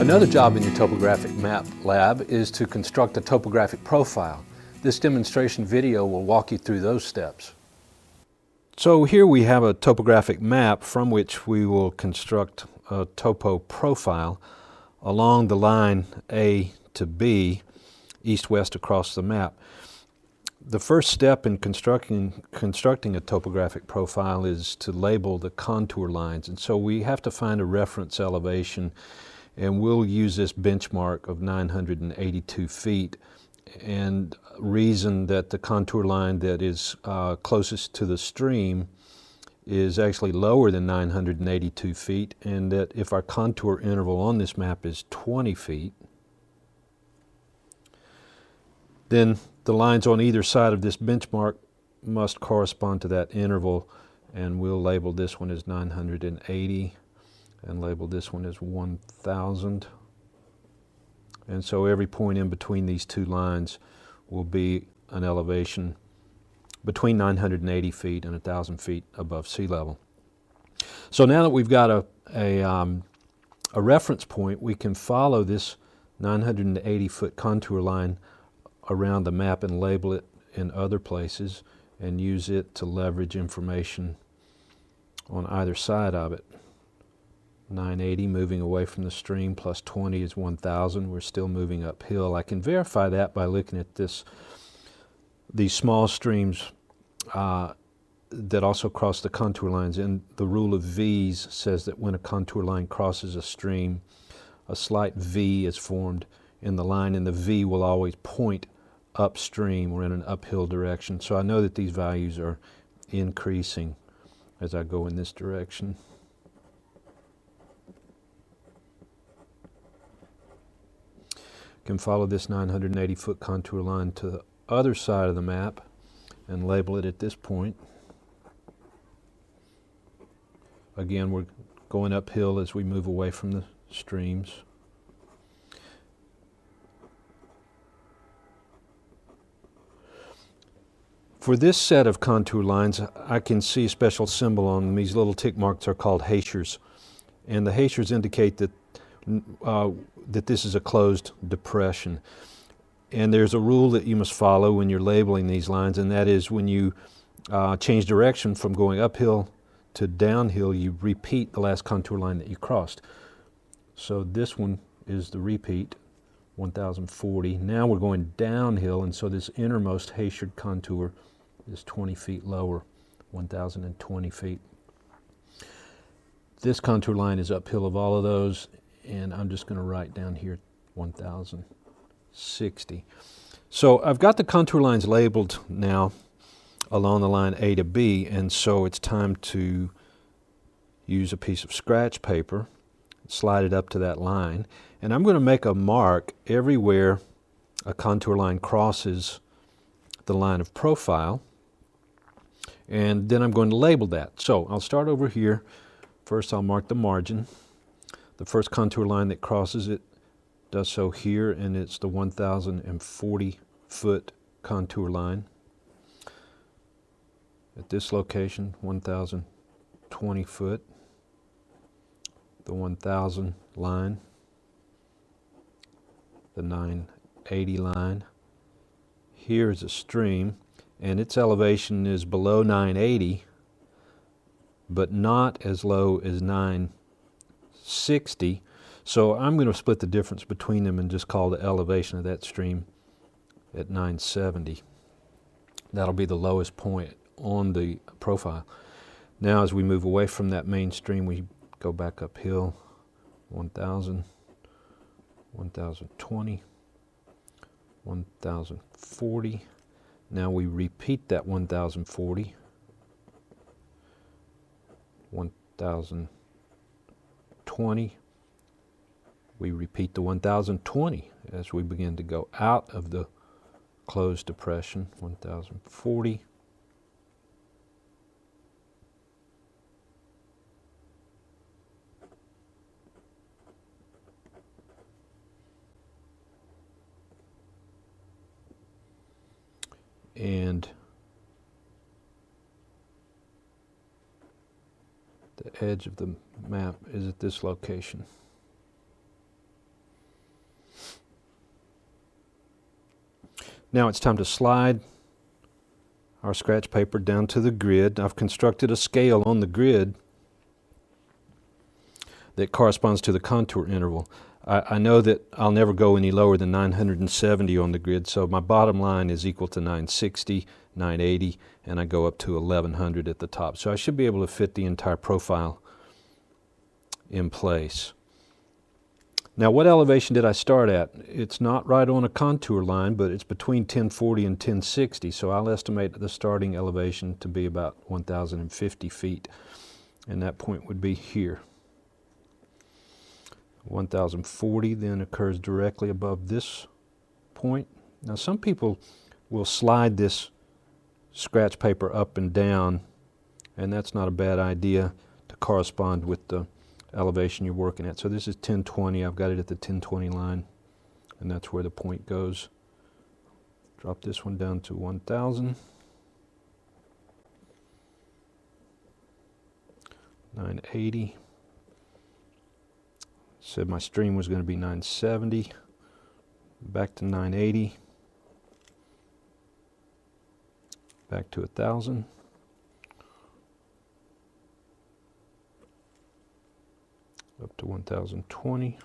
Another job in your topographic map lab is to construct a topographic profile. This demonstration video will walk you through those steps. So here we have a topographic map from which we will construct a topo profile along the line A to B, east-west across the map. The first step in constructing a topographic profile is to label the contour lines, and so we have to find a reference elevation, and we'll use this benchmark of 982 feet and reason that the contour line that is closest to the stream is actually lower than 982 feet, and that if our contour interval on this map is 20 feet, then the lines on either side of this benchmark must correspond to that interval, and we'll label this one as 980 and label this one as 1000. And so every point in between these two lines will be an elevation between 980 feet and 1,000 feet above sea level. So now that we've got a reference point, we can follow this 980-foot contour line around the map and label it in other places and use it to leverage information on either side of it. 980 moving away from the stream plus 20 is 1,000. We're still moving uphill. I can verify that by looking at these small streams that also cross the contour lines. And the rule of V's says that when a contour line crosses a stream, a slight V is formed in the line, and the V will always point upstream or in an uphill direction. So I know that these values are increasing as I go in this direction. Can follow this 980-foot contour line to the other side of the map and label it at this point. Again, we're going uphill as we move away from the streams. For this set of contour lines, I can see a special symbol on them. These little tick marks are called hachures, and the hachures indicate that this is a closed depression. And there's a rule that you must follow when you're labeling these lines, and that is when you change direction from going uphill to downhill, you repeat the last contour line that you crossed. So this one is the repeat, 1040. Now we're going downhill, and so this innermost hachured contour is 20 feet lower, 1020 feet. This contour line is uphill of all of those, and I'm just going to write down here 1060. So I've got the contour lines labeled now along the line A to B, and so it's time to use a piece of scratch paper, slide it up to that line, and I'm going to make a mark everywhere a contour line crosses the line of profile, and then I'm going to label that. So I'll start over here. First I'll mark the margin. The first contour line that crosses it does so here, and it's the 1,040-foot contour line. At this location, 1,020 foot, the 1,000 line, the 980 line. Here is a stream, and its elevation is below 980, but not as low as 960. So I'm going to split the difference between them and just call the elevation of that stream at 970. That'll be the lowest point on the profile. Now as we move away from that main stream, we go back uphill, 1,000, 1,020, 1,040. Now we repeat that 1,040, 1,020. We repeat the 1,020 as we begin to go out of the closed depression, 1,040. And the edge of the map is at this location. Now it's time to slide our scratch paper down to the grid. I've constructed a scale on the grid that corresponds to the contour interval. I know that I'll never go any lower than 970 on the grid, so my bottom line is equal to 960, 980, and I go up to 1100 at the top. So I should be able to fit the entire profile in place. Now, what elevation did I start at? It's not right on a contour line, but it's between 1040 and 1060, so I'll estimate the starting elevation to be about 1,050 feet, and that point would be here. 1,040 then occurs directly above this point. Now, some people will slide this scratch paper up and down, and that's not a bad idea to correspond with the elevation you're working at. So this is 1020. I've got it at the 1020 line, and that's where the point goes. Drop this one down to 1,000. 980. Said my stream was going to be 970. Back to 980. Back to 1,000. Up to 1,020.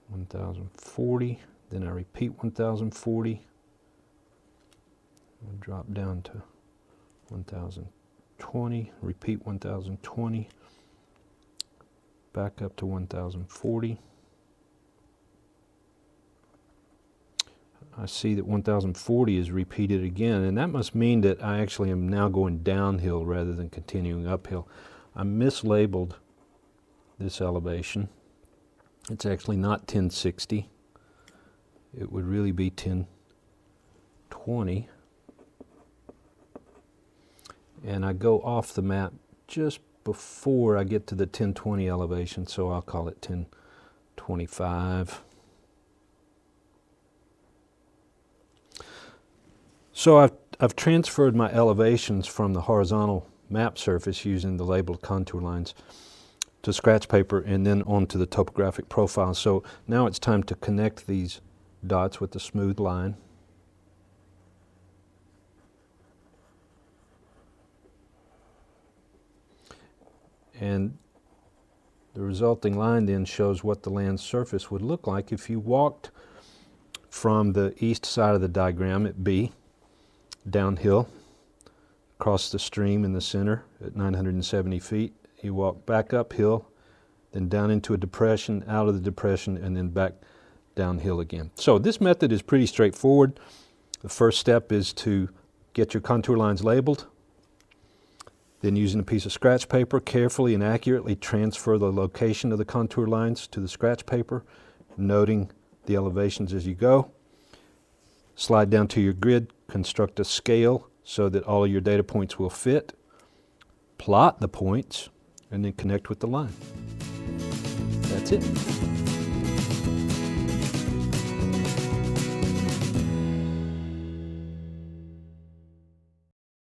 1,040. Then I repeat 1,040. I'll drop down to 1,020. Repeat 1,020. Back up to 1,040. I see that 1,040 is repeated again, and that must mean that I actually am now going downhill rather than continuing uphill. I mislabeled this elevation. It's actually not 1060. It would really be 1020. And I go off the map just before I get to the 1020 elevation, so I'll call it 1025. So I've transferred my elevations from the horizontal map surface using the labeled contour lines to scratch paper and then onto the topographic profile. So now it's time to connect these dots with the smooth line. And the resulting line then shows what the land surface would look like if you walked from the east side of the diagram at B, downhill, across the stream in the center at 970 feet. You walk back uphill, then down into a depression, out of the depression, and then back downhill again. So this method is pretty straightforward. The first step is to get your contour lines labeled. Then, using a piece of scratch paper, carefully and accurately transfer the location of the contour lines to the scratch paper, noting the elevations as you go. Slide down to your grid, construct a scale so that all of your data points will fit. Plot the points, and then connect with the line. That's it.